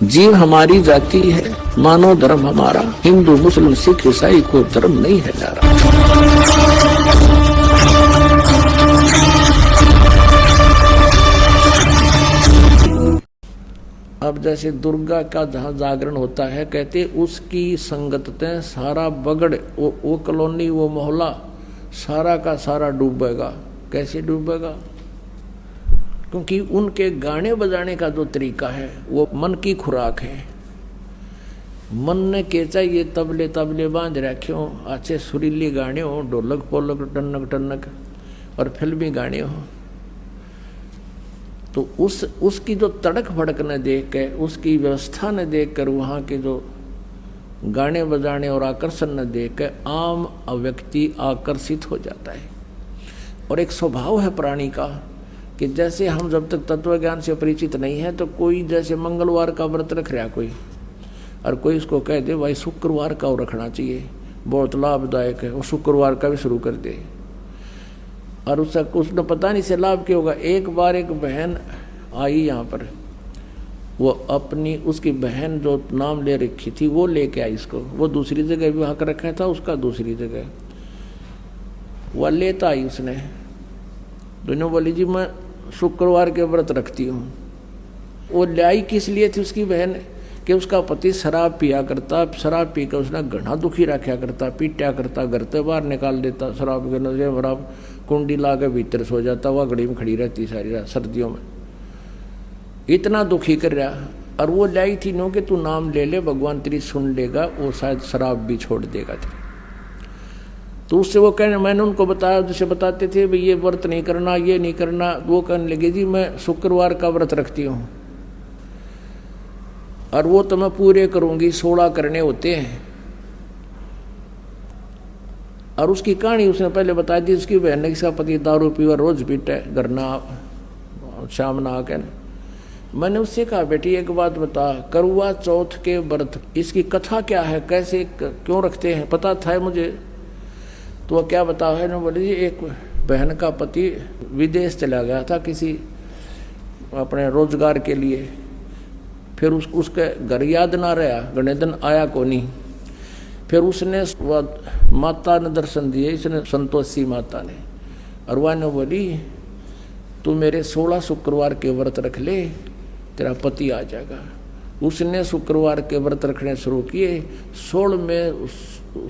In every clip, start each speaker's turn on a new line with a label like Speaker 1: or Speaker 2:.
Speaker 1: जीव हमारी जाति है, मानो धर्म हमारा, हिंदू मुस्लिम सिख ईसाई को धर्म नहीं है न्यारा। अब जैसे दुर्गा का जहाँ जागरण होता है, कहते उसकी संगतते सारा बगड़, वो कॉलोनी, वो मोहल्ला सारा का सारा डूबेगा। कैसे डूबेगा? क्योंकि उनके गाने बजाने का जो तरीका है वो मन की खुराक है। मन ने के चाहिए तबले तबले बांध रखे हो, अच्छे सुरीले गाने हो, ढोलक पोलक टनक टनक, और फिल्मी गाने हो, तो उसकी जो तड़क भड़क न देख के, उसकी व्यवस्था न देख कर, वहाँ के जो गाने बजाने और आकर्षण न देख के आम व्यक्ति आकर्षित हो जाता है। और एक स्वभाव है प्राणी का कि जैसे हम जब तक तत्व ज्ञान से परिचित नहीं है, तो कोई जैसे मंगलवार का व्रत रख रहा कोई, और कोई इसको कह दे भाई शुक्रवार का रखना चाहिए, बहुत लाभदायक है, वो शुक्रवार का भी शुरू कर दे, और उसने पता नहीं से लाभ क्या होगा। एक बार एक बहन आई यहाँ पर, वो अपनी उसकी बहन जो नाम ले रखी थी वो लेके आई इसको, वो दूसरी जगह विवाह कर रखा था उसका, दूसरी जगह वह लेता आई उसने। दोनों बोली जी मैं शुक्रवार के व्रत रखती हूँ। वो लाई किस लिए थी उसकी बहन कि उसका पति शराब पिया करता, शराब पीकर उसने घना दुखी रखा करता, पीटा करता, घर से बाहर निकाल देता, शराब के नशे शराब कुंडी ला के भीतर सो जाता, वह घड़ी में खड़ी रहती सारी रात सर्दियों में, इतना दुखी कर रहा। और वो लाई थी नो कि तू नाम ले ले, भगवान तेरी सुन लेगा, वो शायद शराब भी छोड़ देगा तेरी। तो उससे वो कहने, मैंने उनको बताया, जैसे बताते थे भाई ये व्रत नहीं करना, ये नहीं करना, वो कहने लगे जी मैं शुक्रवार का व्रत रखती हूँ और वो तो मैं पूरे करूंगी, 16 करने होते हैं। और उसकी कहानी उसने पहले बता दी। उसकी बहन ने, इसका पति दारू पीवा रोज पीता है, घर ना शाम ना आके। मैंने उससे कहा बेटी एक बात बता, करवा चौथ के व्रत इसकी कथा क्या है, कैसे क्यों रखते हैं, पता था मुझे। तो वह क्या बता है ना, बोले जी एक बहन का पति विदेश चला गया था किसी अपने रोजगार के लिए, फिर उसके घर याद ना रहा, घने दिन आया को नहीं। फिर उसने माता ने दर्शन दिए, इसने संतोषी माता ने, और वह ने बोली तू मेरे 16 शुक्रवार के व्रत रख ले, तेरा पति आ जाएगा। उसने शुक्रवार के व्रत रखने शुरू किए। 16 में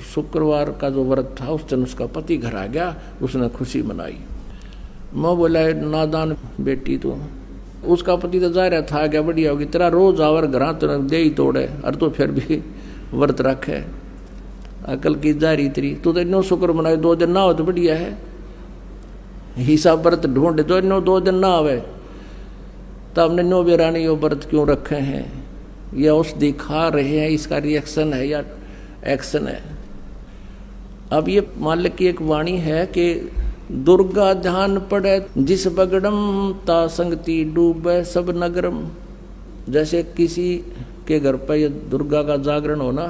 Speaker 1: शुक्रवार का जो व्रत था उस दिन उसका पति घर आ गया, उसने खुशी मनाई। मैं बोला नादान बेटी तू, उसका पति तो जाहिर था क्या बढ़िया होगी, तेरा रोज आवर घर तो दे ही तोड़े, और तो फिर भी व्रत रखे, अकल की जारी तेरी, तू तो इनो शुक्र मनाए, 2 दिन ना हो तो बढ़िया है, हिसाब व्रत ढूंढे तो इनो 2 दिन ना आवे, तो हमने नो बेरानी वो व्रत क्यों रखे हैं, या औषधि खा रहे हैं, इसका रिएक्शन है या एक्शन है। अब ये मालिक की एक वाणी है कि दुर्गा ध्यान पड़े जिस बगड़म ता संगति डूबे सब नगरम। जैसे किसी के घर पर ये दुर्गा का जागरण होना,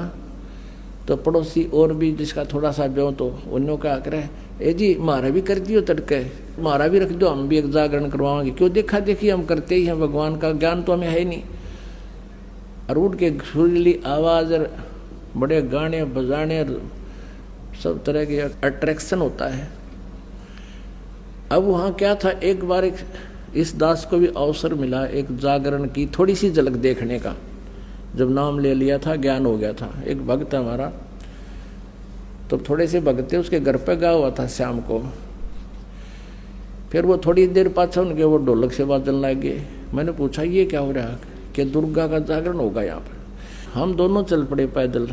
Speaker 1: तो पड़ोसी और भी जिसका थोड़ा सा ब्यों तो उन्होंने क्या करे, ए जी हमारा भी कर दियो तड़के, हमारा भी रख दो, हम भी एक जागरण करवाएंगे। क्यों देखा देखी हम करते ही हैं, भगवान का ज्ञान तो हमें है ही नहीं। और उठ के सुरीली आवाज, बड़े गाने बजाने, सब तरह के अट्रैक्शन होता है। अब वहाँ क्या था, एक बार इस दास को भी अवसर मिला एक जागरण की थोड़ी सी झलक देखने का। जब नाम ले लिया था, ज्ञान हो गया था, एक भक्त हमारा, तो थोड़े से भगते उसके घर पे गया हुआ था शाम को। फिर वो थोड़ी देर पाछा उनके वो ढोलक से बाजन लग गए। मैंने पूछा ये क्या हो रहा है, कि दुर्गा का जागरण होगा यहाँ पर। हम दोनों चल पड़े, पैदल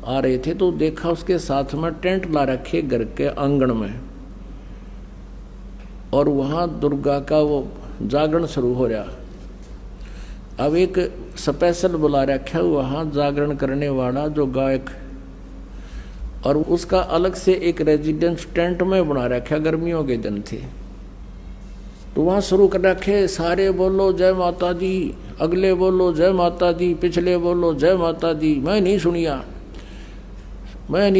Speaker 1: आ रहे थे, तो देखा उसके साथ में टेंट ला रखे घर के आंगन में, और वहाँ दुर्गा का वो जागरण शुरू हो रहा। अब एक स्पेशल बुला रखा वहाँ जागरण करने वाला जो गायक, और उसका अलग से एक रेजिडेंस टेंट में बना रखा, गर्मियों के दिन थे। तो वहाँ शुरू कर रखे, सारे बोलो जय माता दी, अगले बोलो जय माता दी, पिछले बोलो जय माता दी, मैं नहीं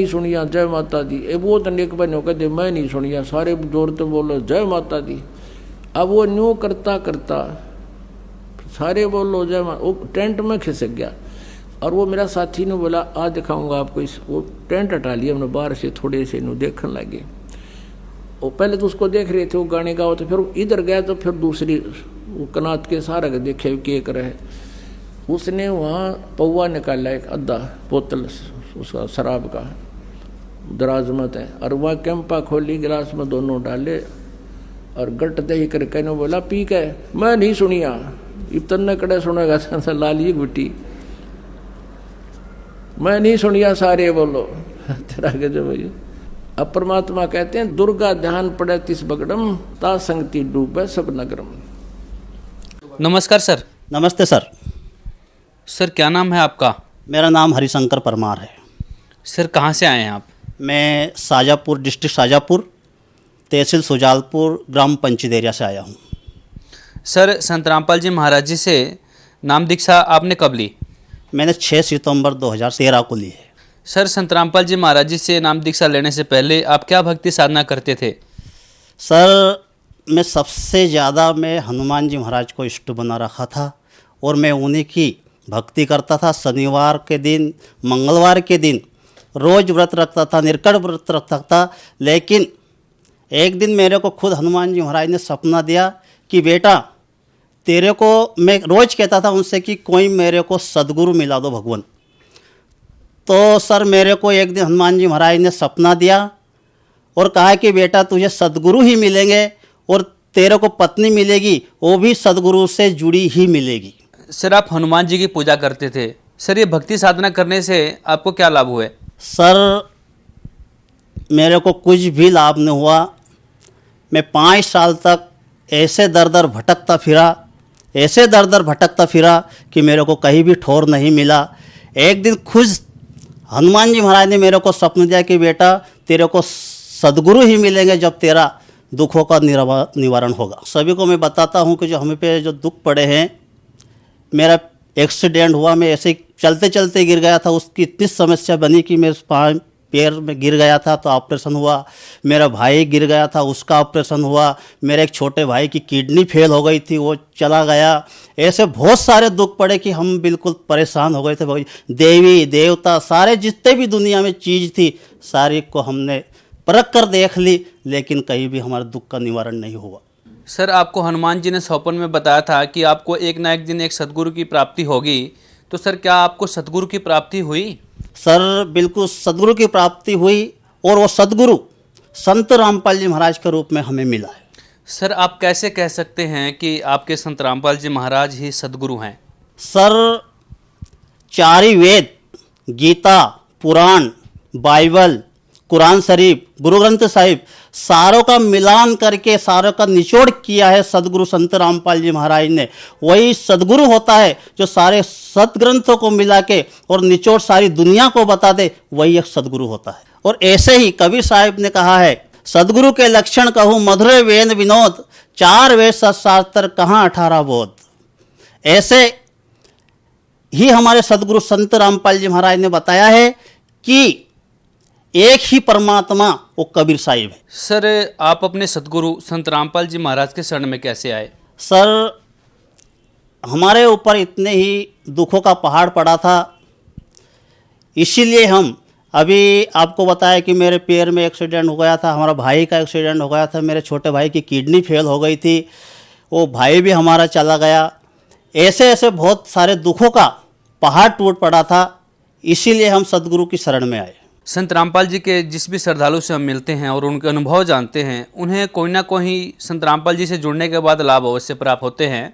Speaker 1: सुनिया जय माता दी। वो तनिक बनो कहते मैं नहीं सुनिया, सारे जोर तो बोलो जय माता दी। अब वो न्यू करता करता सारे बोलो जय माँ। वो टेंट में खिसक गया और वो मेरा साथी ने बोला आज दिखाऊंगा आपको इस। वो टेंट हटा लिया हमने बाहर से, थोड़े से नु देखने लगे। वो पहले तो उसको देख रहे थे वो गाने गाओ, तो फिर इधर गया तो फिर दूसरी वो कनात के सहारे देखे के कर रहे। उसने वहाँ पौवा निकाला एक आधा बोतल उसका शराब का, दराज मत है, और वह कैंपा खोली, गिलास में दोनों डाले और गट दही कर कहने बोला पी के। मैं नहीं सुनिया, इतने कड़े सुनेगा लाली बेटी, मैं नहीं सुनिया सारे बोलो तेरा गजब भैया। अब परमात्मा कहते हैं दुर्गा ध्यान पड़े तिस बगड़म, ता संगति डूबे सब नगरम।
Speaker 2: नमस्कार सर।
Speaker 3: नमस्ते सर।
Speaker 2: सर क्या नाम है आपका?
Speaker 3: मेरा नाम हरिशंकर परमार है।
Speaker 2: सर कहाँ से आए हैं आप?
Speaker 3: मैं शाजापुर, डिस्ट्रिक्ट शाजापुर, तहसील सुजालपुर, ग्राम पंचदेरिया से आया हूँ।
Speaker 2: सर संत रामपाल जी महाराज जी से नाम दीक्षा आपने कब ली?
Speaker 3: मैंने 6 सितंबर 2013 को ली है।
Speaker 2: सर संत रामपाल जी महाराज जी से नाम दीक्षा लेने से पहले आप क्या भक्ति साधना करते थे?
Speaker 3: सर मैं सबसे ज़्यादा मैं हनुमान जी महाराज को इष्ट बना रखा था और मैं उन्हीं की भक्ति करता था। शनिवार के दिन, मंगलवार के दिन रोज़ व्रत रखता था, निर्कट व्रत रखता था। लेकिन एक दिन मेरे को खुद हनुमान जी महाराज ने सपना दिया कि बेटा तेरे को, मैं रोज़ कहता था उनसे कि कोई मेरे को सद्गुरु मिला दो भगवान। तो सर मेरे को एक दिन हनुमान जी महाराज ने सपना दिया और कहा कि बेटा तुझे सद्गुरु ही मिलेंगे और तेरे को पत्नी मिलेगी, वो भी सद्गुरु से जुड़ी ही मिलेगी।
Speaker 2: सर आप हनुमान जी की पूजा करते थे, सर ये भक्ति साधना करने से आपको क्या लाभ हुए?
Speaker 3: सर मेरे को कुछ भी लाभ नहीं हुआ। मैं 5 साल तक ऐसे दर दर भटकता फिरा कि मेरे को कहीं भी ठौर नहीं मिला। एक दिन खुद हनुमान जी महाराज ने मेरे को स्वप्न दिया कि बेटा तेरे को सद्गुरु ही मिलेंगे जब तेरा दुखों का निवारण होगा। सभी को मैं बताता हूँ कि जो हमें पे जो दुख पड़े हैं, मेरा एक्सीडेंट हुआ, मैं ऐसे चलते चलते गिर गया था, उसकी इतनी समस्या बनी कि मैं पैर में गिर गया था तो ऑपरेशन हुआ। मेरा भाई गिर गया था, उसका ऑपरेशन हुआ। मेरे एक छोटे भाई की किडनी फेल हो गई थी, वो चला गया। ऐसे बहुत सारे दुख पड़े कि हम बिल्कुल परेशान हो गए थे। देवी देवता सारे जितने भी दुनिया में चीज़ थी सारी को हमने परख कर देख ली, लेकिन कहीं भी हमारे दुख का निवारण नहीं हुआ।
Speaker 2: सर आपको हनुमान जी ने स्वप्न में बताया था कि आपको एक ना एक दिन एक सद्गुरु की प्राप्ति होगी, तो सर क्या आपको सद्गुरु की प्राप्ति हुई?
Speaker 3: सर बिल्कुल सद्गुरु की प्राप्ति हुई और वो सद्गुरु संत रामपाल जी महाराज के रूप में हमें मिला है।
Speaker 2: सर आप कैसे कह सकते हैं कि आपके संत रामपाल जी महाराज ही सद्गुरु हैं?
Speaker 3: सर 4 ही वेद, गीता, पुराण, बाइबल, कुरान शरीफ, गुरु ग्रंथ साहिब, सारों का मिलान करके सारों का निचोड़ किया है सदगुरु संत रामपाल जी महाराज ने। वही सदगुरु होता है जो सारे सदग्रंथों को मिला के और निचोड़ सारी दुनिया को बता दे, वही एक सदगुरु होता है। और ऐसे ही कबीर साहिब ने कहा है, सदगुरु के लक्षण कहूँ मधुर वेद विनोद, 4 वेद शास्त्र कहाँ 18 बोध। ऐसे ही हमारे सदगुरु संत रामपाल जी महाराज ने बताया है कि एक ही परमात्मा वो कबीर साहिब है।
Speaker 2: सर आप अपने सदगुरु संत रामपाल जी महाराज के शरण में कैसे आए?
Speaker 3: सर हमारे ऊपर इतने ही दुखों का पहाड़ पड़ा था, इसीलिए हम अभी आपको बताया कि मेरे पैर में एक्सीडेंट हो गया था, हमारा भाई का एक्सीडेंट हो गया था, मेरे छोटे भाई की किडनी फेल हो गई थी, वो भाई भी हमारा चला गया। ऐसे ऐसे बहुत सारे दुखों का पहाड़ टूट पड़ा था, इसीलिए हम सदगुरु की शरण में आए।
Speaker 2: संत रामपाल जी के जिस भी श्रद्धालु से हम मिलते हैं और उनके अनुभव जानते हैं, उन्हें कोई ना कोई संत रामपाल जी से जुड़ने के बाद लाभ अवश्य प्राप्त होते हैं।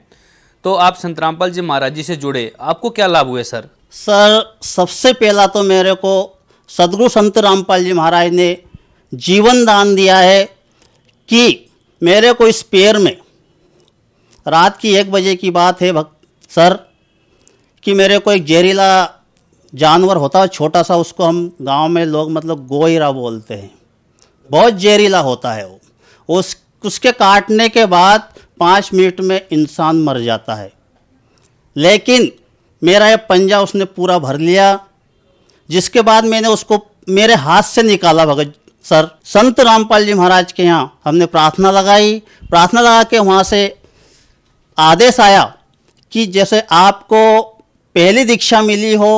Speaker 2: तो आप संत रामपाल जी महाराज जी से जुड़े, आपको क्या लाभ हुए सर?
Speaker 3: सर सबसे पहला तो मेरे को सदगुरु संत रामपाल जी महाराज ने जीवन दान दिया है कि मेरे को इस पैर में रात की 1 बजे की बात है सर, कि मेरे को एक जहरीला जानवर होता है छोटा सा, उसको हम गांव में लोग मतलब गोईरा बोलते हैं, बहुत जहरीला होता है वो। उसके काटने के बाद 5 मिनट में इंसान मर जाता है, लेकिन मेरा ये पंजा उसने पूरा भर लिया, जिसके बाद मैंने उसको मेरे हाथ से निकाला। भगत सर संत रामपाल जी महाराज के यहाँ हमने प्रार्थना लगाई, प्रार्थना लगा के वहाँ से आदेश आया कि जैसे आपको पहली दीक्षा मिली हो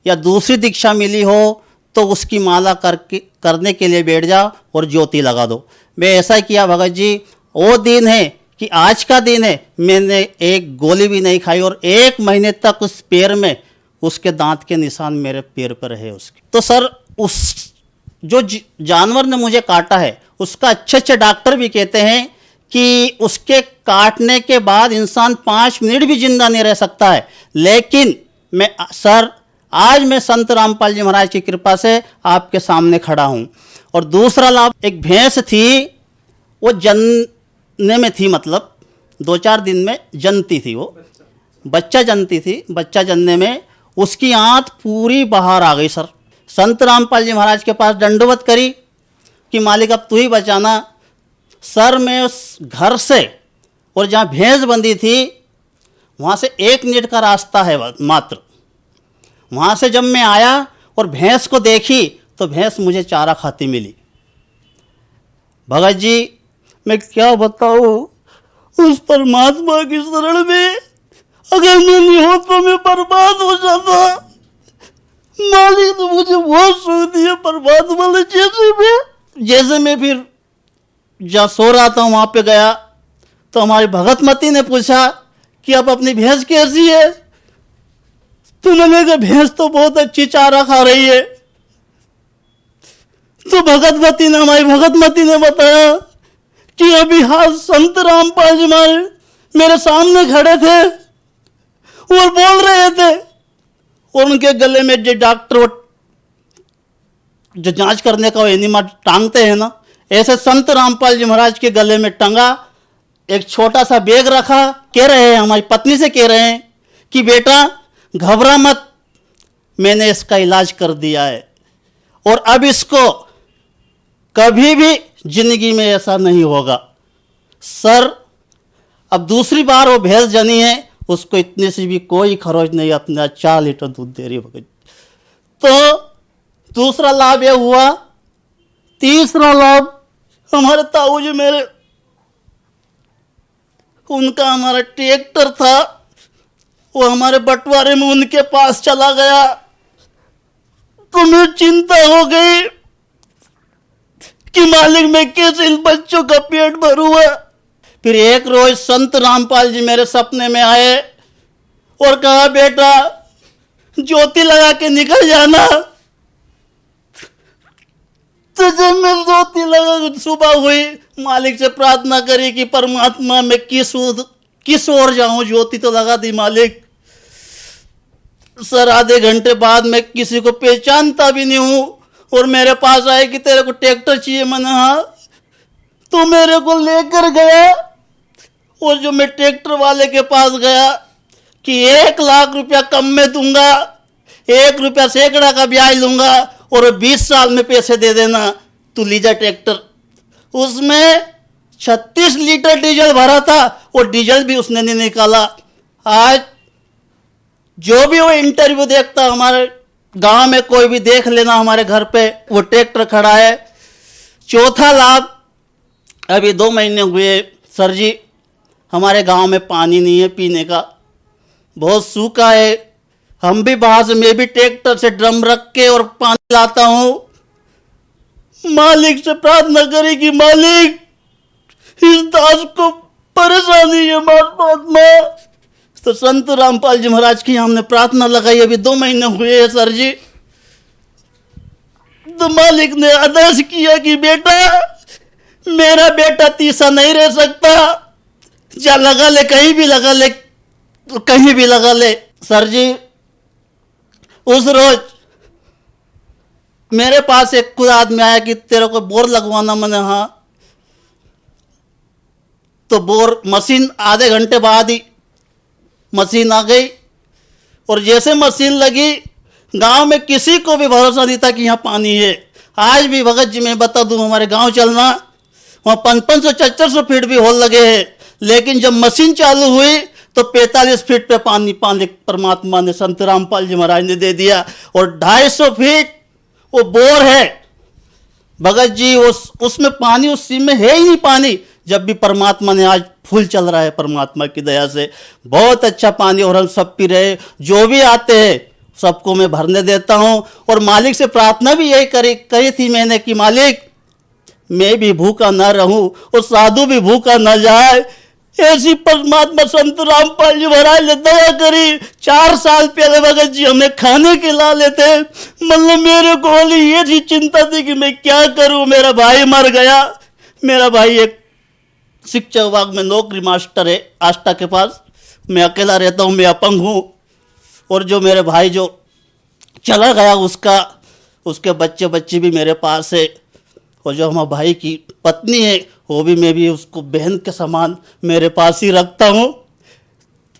Speaker 3: या दूसरी दीक्षा मिली हो तो उसकी माला करने के लिए बैठ जाओ और ज्योति लगा दो। मैं ऐसा ही किया भगत जी। वो दिन है कि आज का दिन है, मैंने एक गोली भी नहीं खाई और 1 महीने तक उस पैर में उसके दांत के निशान मेरे पैर पर है उसके। तो सर उस जो जानवर ने मुझे काटा है उसका अच्छे डॉक्टर भी कहते हैं कि उसके काटने के बाद इंसान 5 मिनट भी जिंदा नहीं रह सकता है। लेकिन आज मैं संत रामपाल जी महाराज की कृपा से आपके सामने खड़ा हूं। और दूसरा लाभ, एक भैंस थी, वो जनने में थी, मतलब 2-4 दिन में जनती थी, वो बच्चा जनती थी। बच्चा जनने में उसकी आंत पूरी बाहर आ गई सर। संत रामपाल जी महाराज के पास दंडवत करी कि मालिक अब तू ही बचाना। सर मैं उस घर से और जहाँ भैंस बंधी थी वहाँ से 1 मिनट का रास्ता है मात्र। वहाँ से जब मैं आया और भैंस को देखी तो भैंस मुझे चारा खाती मिली। भगत जी मैं क्या बताऊँ, उस परमात्मा की शरण में अगर मैं नहीं हो तो मैं बर्बाद हो जाता। मालिक ने मुझे बहुत सुख दिया परमात्मा ने। जैसे मैं फिर जहाँ सो रहा था वहाँ पे गया तो हमारी भगतमती ने पूछा कि अब अपनी भैंस कैसी है। तो मैंने कहा भैंस तो बहुत अच्छी चारा खा रही है। तो हमारी भगतमती ने बताया कि अभी हाल संत रामपाल जी मेरे सामने खड़े थे और बोल रहे थे और उनके गले में जो डॉक्टर जो जांच करने का एनिमा टांगते हैं ना, ऐसे संत रामपाल जी महाराज के गले में टंगा एक छोटा सा बैग रखा। कह रहे हैं, हमारी पत्नी से कह रहे हैं कि बेटा घबरा मत, मैंने इसका इलाज कर दिया है और अब इसको कभी भी जिंदगी में ऐसा नहीं होगा। सर अब दूसरी बार वो भैंस जनी है, उसको इतने से भी कोई खरोच नहीं, अपना 4 लीटर दूध दे रही है। तो दूसरा लाभ यह हुआ। तीसरा लाभ, हमारे ताऊ जी उनका हमारा ट्रैक्टर था, वो हमारे बंटवारे में उनके पास चला गया। तो मुझे चिंता हो गई कि मालिक मैं कैसे इन बच्चों का पेट भरूंगा। फिर एक रोज संत रामपाल जी मेरे सपने में आए और कहा बेटा ज्योति लगा के निकल जाना। तो जब मैं ज्योति लगा, सुबह हुई, मालिक से प्रार्थना करी कि परमात्मा मैं किस ओर जाऊं, ज्योति तो लगा दी मालिक। सर आधे घंटे बाद मैं किसी को पहचानता भी नहीं हूं और मेरे पास आए कि तेरे को ट्रैक्टर चाहिए। मैंने हाँ। तो मेरे को लेकर गया और जो मैं ट्रैक्टर वाले के पास गया कि 1 लाख रुपया कम में दूंगा, 1 रुपया सैकड़ा का ब्याज लूंगा और 20 साल में पैसे दे देना, तू लीजा ट्रैक्टर। उसमें 36 लीटर डीजल भरा था और डीजल भी उसने नहीं निकाला। आज जो भी वो इंटरव्यू देखता, हमारे गांव में कोई भी देख लेना, हमारे घर पे वो ट्रैक्टर खड़ा है। चौथा लाभ, अभी 2 महीने हुए सर जी, हमारे गांव में पानी नहीं है पीने का, बहुत सूखा है। हम भी बाहर से, मैं भी ट्रैक्टर से ड्रम रख के और पानी लाता हूं। मालिक से प्रार्थना करी कि मालिक इस दास को परेशानी है परमात्मा। तो संत रामपाल जी महाराज की हमने प्रार्थना लगाई। अभी 2 महीने हुए हैं सर जी। तो मालिक ने आदेश किया कि बेटा मेरा बेटा तीसा नहीं रह सकता, जा लगा ले, कहीं भी लगा ले, कहीं भी लगा ले। सर जी उस रोज मेरे पास एक खुद आदमी आया कि तेरे को बोर लगवाना। मैंने हाँ। तो बोर मशीन आधे घंटे बाद ही मशीन आ गई और जैसे मशीन लगी, गांव में किसी को भी भरोसा नहीं था कि यहाँ पानी है। आज भी भगत जी मैं बता दूं, हमारे गांव चलना, वहाँ 500-400 फीट भी होल लगे हैं, लेकिन जब मशीन चालू हुई तो 45 फीट पे पानी परमात्मा ने, संत रामपाल जी महाराज ने दे दिया। और 250 फीट वो बोर है भगत जी, उसमें पानी, उस सीम में है ही नहीं पानी। जब भी परमात्मा ने आज फूल चल रहा है परमात्मा की दया से, बहुत अच्छा पानी और हम सब पी रहे। जो भी आते हैं सबको मैं भरने देता हूँ और मालिक से प्रार्थना भी यही करी थी मैंने कि मालिक मैं भी भूखा न रहूं और साधु भी भूखा न जाए। ऐसी परमात्मा संत रामपाल जी महाराज ने दया करी। 4 साल पहले भगत जी हमें खाने खिला लेते। मतलब मेरे को ये थी चिंता थी कि मैं क्या करूं, मेरा भाई मर गया। मेरा भाई एक शिक्षा विभाग में नौकरी मास्टर है आष्टा के पास, मैं अकेला रहता हूं, मैं अपंग हूं। और जो मेरे भाई जो चला गया उसके बच्चे बच्ची भी मेरे पास है। और जो हमारे भाई की पत्नी है वो भी, मैं भी उसको बहन के समान मेरे पास ही रखता हूँ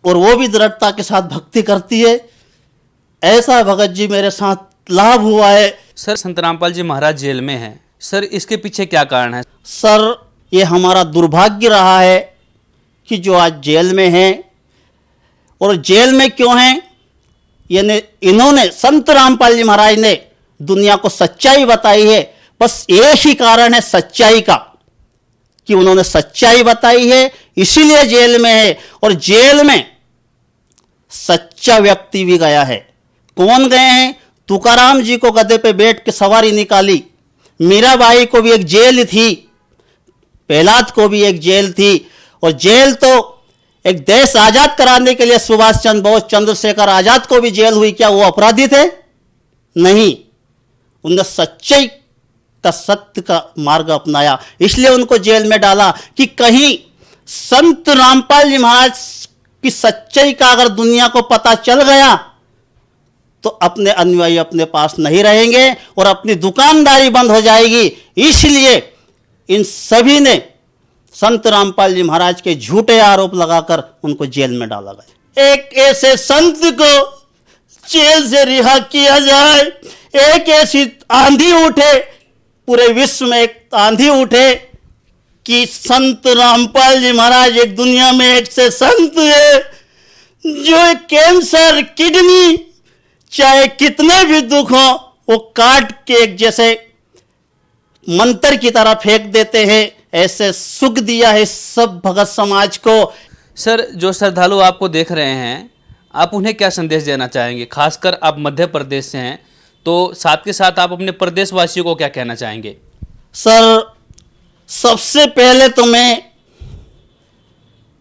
Speaker 3: और वो भी दृढ़ता के साथ भक्ति करती है। ऐसा भगत जी मेरे साथ लाभ हुआ है।
Speaker 2: सर, संत रामपाल जी महाराज जेल में हैं, सर इसके पीछे क्या कारण है?
Speaker 3: सर ये हमारा दुर्भाग्य रहा है कि जो आज जेल में हैं। और जेल में क्यों हैं? यानी इन्होंने संत रामपाल जी महाराज ने दुनिया को सच्चाई बताई है। बस एक ही कारण है सच्चाई का कि उन्होंने सच्चाई बताई है, इसीलिए जेल में है। और जेल में सच्चा व्यक्ति भी गया है। कौन गए हैं? तुकाराम जी को गधे पे बैठ के सवारी निकाली, मीराबाई को भी एक जेल थी, प्रहलाद को भी एक जेल थी। और जेल तो एक देश आजाद कराने के लिए सुभाष चंद्र बोस, चंद्रशेखर आजाद को भी जेल हुई। क्या वो अपराधी थे? नहीं, उन्होंने सच्चाई का, सत्य का मार्ग अपनाया, इसलिए उनको जेल में डाला कि कहीं संत रामपाल जी महाराज की सच्चाई का अगर दुनिया को पता चल गया तो अपने अनुयायी अपने पास नहीं रहेंगे और अपनी दुकानदारी बंद हो जाएगी। इसलिए इन सभी ने संत रामपाल जी महाराज के झूठे आरोप लगाकर उनको जेल में डाला गया। एक ऐसे संत को जेल से रिहा किया जाए, एक ऐसी आंधी उठे, पूरे विश्व में एक आंधी उठे कि संत रामपाल जी महाराज एक दुनिया में एक से संत है जो एक कैंसर, किडनी, चाहे कितने भी दुख हो वो काट के एक जैसे मंत्र की तरह फेंक देते हैं। ऐसे सुख दिया है सब भगत समाज को।
Speaker 2: सर, जो श्रद्धालु आपको देख रहे हैं, आप उन्हें क्या संदेश देना चाहेंगे? खासकर आप मध्य प्रदेश से हैं, तो साथ के साथ आप अपने प्रदेश वासियों को क्या कहना चाहेंगे?
Speaker 3: सर, सबसे पहले तो मैं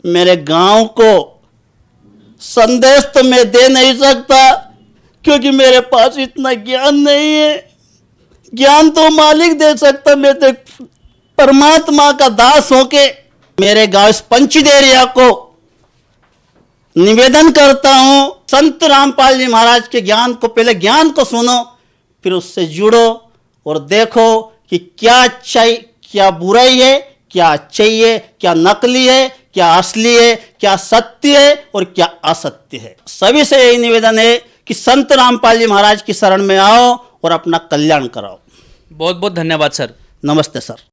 Speaker 3: मेरे गांव को संदेश तो मैं दे नहीं सकता क्योंकि मेरे पास इतना ज्ञान नहीं है। ज्ञान तो मालिक दे सकता, मैं तो परमात्मा का दास होके मेरे गांव इस पंचदेरिया को निवेदन करता हूं, संत रामपाल जी महाराज के ज्ञान को, पहले ज्ञान को सुनो, फिर उससे जुड़ो और देखो कि क्या अच्छाई, क्या बुराई है, क्या अच्छाई है, क्या नकली है, क्या असली है, क्या सत्य है और क्या असत्य है। सभी से यही निवेदन है कि संत रामपाल जी महाराज की शरण में आओ और अपना कल्याण कराओ।
Speaker 2: बहुत बहुत धन्यवाद सर।
Speaker 3: नमस्ते सर।